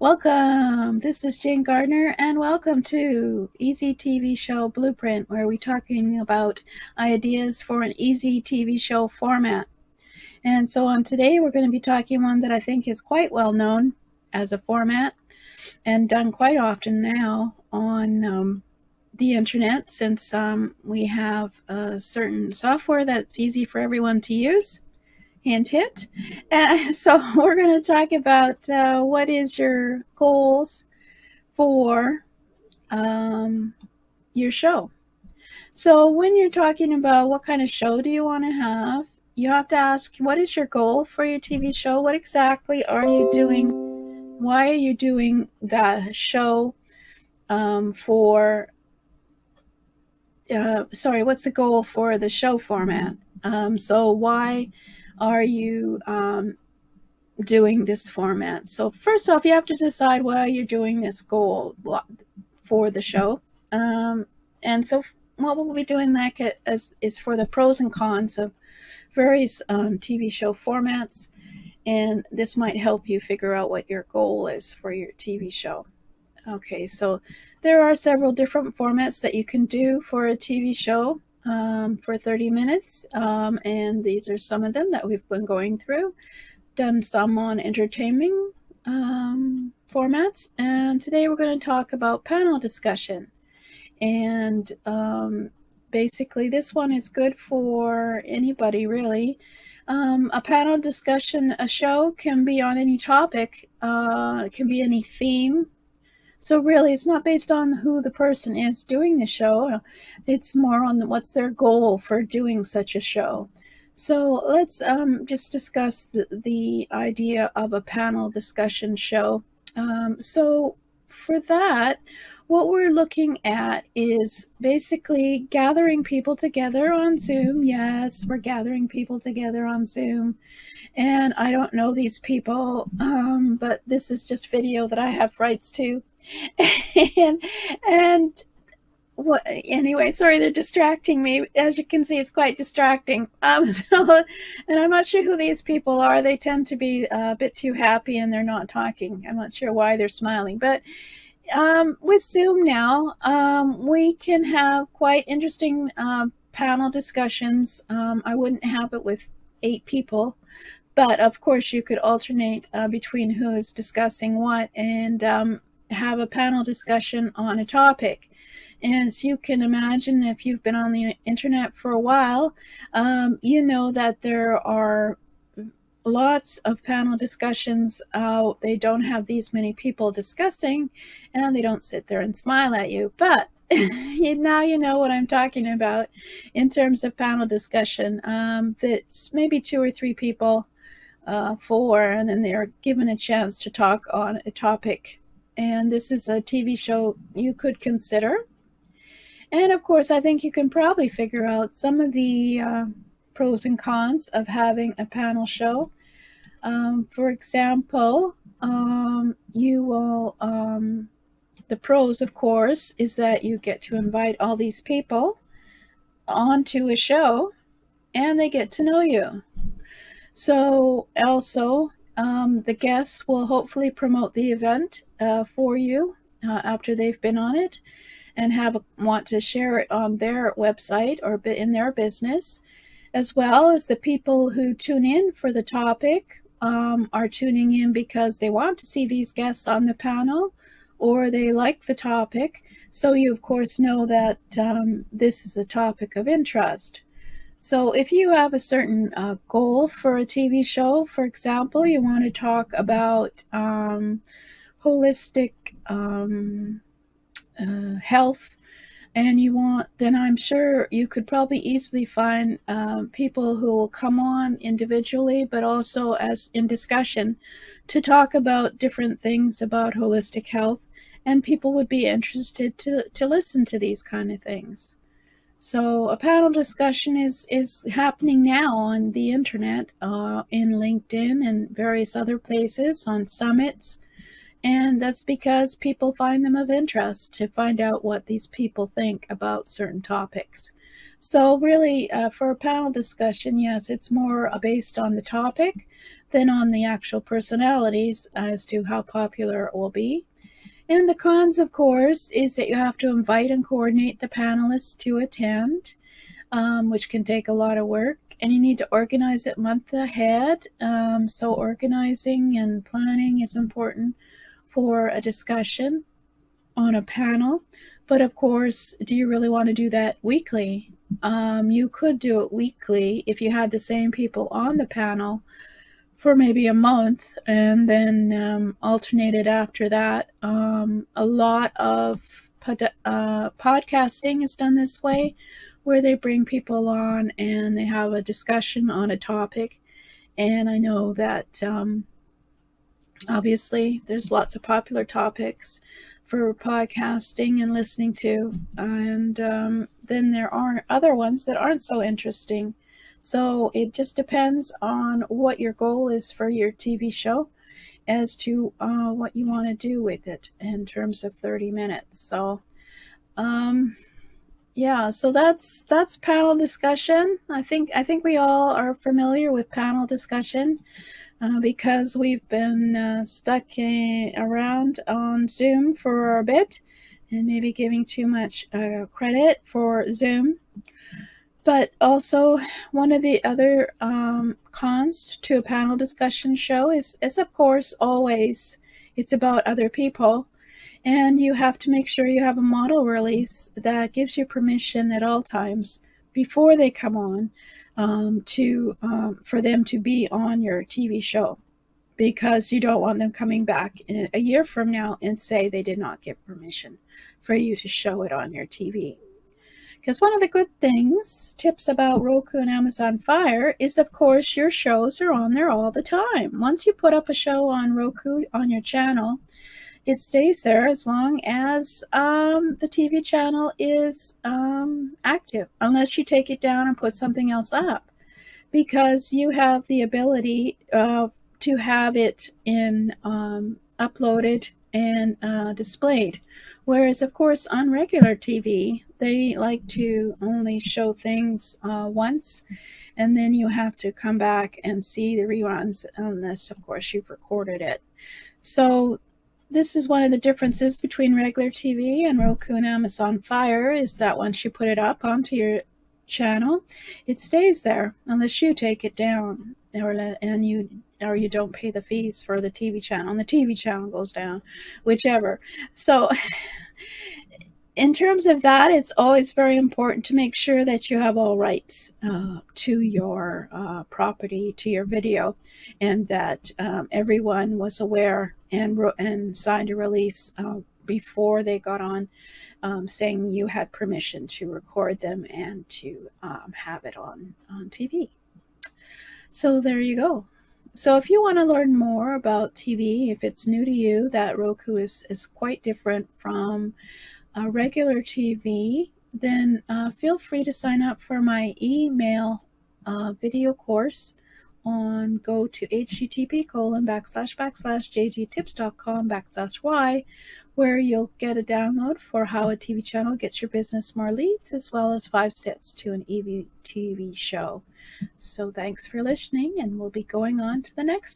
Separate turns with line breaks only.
Welcome. This is Jane Gardner, and welcome to Easy TV Show Blueprint, where we're talking about ideas for an easy TV show format. And so on today, we're going to be talking one that I think is quite well known as a format and done quite often now on the internet, since we have a certain software that's easy for everyone to use. Hint, hint. So we're going to talk about what is your goals for your show. So when you're talking about what kind of show do you have to ask, what is your goal for your TV show? What exactly are you doing? Why are you doing the show what's the goal for the show format? So why are you doing this format? So first off, you have to decide why you're doing this goal for the show. And so what we'll be doing is for the pros and cons of various TV show formats. And this might help you figure out what your goal is for your TV show. Okay, so there are several different formats that you can do for a TV show for 30 minutes. And these are some of them that we've been going through. Done some on entertaining formats. And today we're going to talk about panel discussion. And basically this one is good for anybody, really. A panel discussion, a show can be on any topic. It can be any theme. So really, it's not based on who the person is doing the show. It's more on what's their goal for doing such a show. So let's just discuss the idea of a panel discussion show. So for that, what we're looking at is basically gathering people together on Zoom. Yes, we're gathering people together on Zoom. And I don't know these people, but this is just video that I have rights to. and what, anyway, sorry, they're distracting me. As you can see, it's quite distracting. And I'm not sure who these people are. They tend to be a bit too happy and they're not talking. I'm not sure why they're smiling, but with Zoom now, we can have quite interesting panel discussions. I wouldn't have it with 8 people, but of course you could alternate between who is discussing what, and have a panel discussion on a topic. And as you can imagine, if you've been on the internet for a while, you know that there are lots of panel discussions. They don't have these many people discussing, and they don't sit there and smile at you. But now you know what I'm talking about in terms of panel discussion. That's maybe 2 or 3 people, and then they're given a chance to talk on a topic. And this is a TV show you could consider. And of course, I think you can probably figure out some of the pros and cons of having a panel show. For example, you will, the pros, of course, is that you get to invite all these people onto a show and they get to know you. So also, the guests will hopefully promote the event for you after they've been on it, and want to share it on their website or in their business, as well as the people who tune in for the topic are tuning in because they want to see these guests on the panel, or they like the topic. So you, of course, know that this is a topic of interest. So if you have a certain goal for a TV show, for example, you want to talk about holistic health, and then I'm sure you could probably easily find people who will come on individually, but also as in discussion, to talk about different things about holistic health, and people would be interested to listen to these kind of things. So a panel discussion is happening now on the internet, in LinkedIn and various other places, on summits. And that's because people find them of interest to find out what these people think about certain topics. So really, for a panel discussion, yes, it's more based on the topic than on the actual personalities as to how popular it will be. And the cons, of course, is that you have to invite and coordinate the panelists to attend, which can take a lot of work. And you need to organize it month ahead. So organizing and planning is important for a discussion on a panel. But of course, do you really want to do that weekly? You could do it weekly if you had the same people on the panel for maybe a month and then alternated after that. A lot of podcasting is done this way, where they bring people on and they have a discussion on a topic. And I know that obviously there's lots of popular topics for podcasting and listening to, and then there are other ones that aren't so interesting. So it just depends on what your goal is for your TV show as to what you want to do with it in terms of 30 minutes. So yeah, so that's panel discussion. I think we all are familiar with panel discussion because we've been stuck around on Zoom for a bit and maybe giving too much credit for Zoom. But also, one of the other cons to a panel discussion show is, of course, always it's about other people. And you have to make sure you have a model release that gives you permission at all times before they come on for them to be on your TV show, because you don't want them coming back a year from now and say they did not give permission for you to show it on your TV. Because one of the good tips about Roku and Amazon Fire is, of course, your shows are on there all the time. Once you put up a show on Roku on your channel, it stays there as long as the TV channel is active, unless you take it down and put something else up, because you have the ability to have it in uploaded and displayed. Whereas, of course, on regular TV, they like to only show things once, and then you have to come back and see the reruns unless, of course, you've recorded it. So this is one of the differences between regular TV and Roku and Amazon Fire, is that once you put it up onto your channel, it stays there unless you take it down or you don't pay the fees for the TV channel, and the TV channel goes down, whichever. So in terms of that, it's always very important to make sure that you have all rights to your property, to your video, and that everyone was aware and signed a release before they got on, saying you had permission to record them and to have it on TV. So there you go. So if you want to learn more about TV, if it's new to you, that Roku is quite different from regular TV, then feel free to sign up for my email video course go to http://jgtips.com/y, where you'll get a download for how a TV channel gets your business more leads, as well as 5 steps to an EV TV show. So thanks for listening, and we'll be going on to the next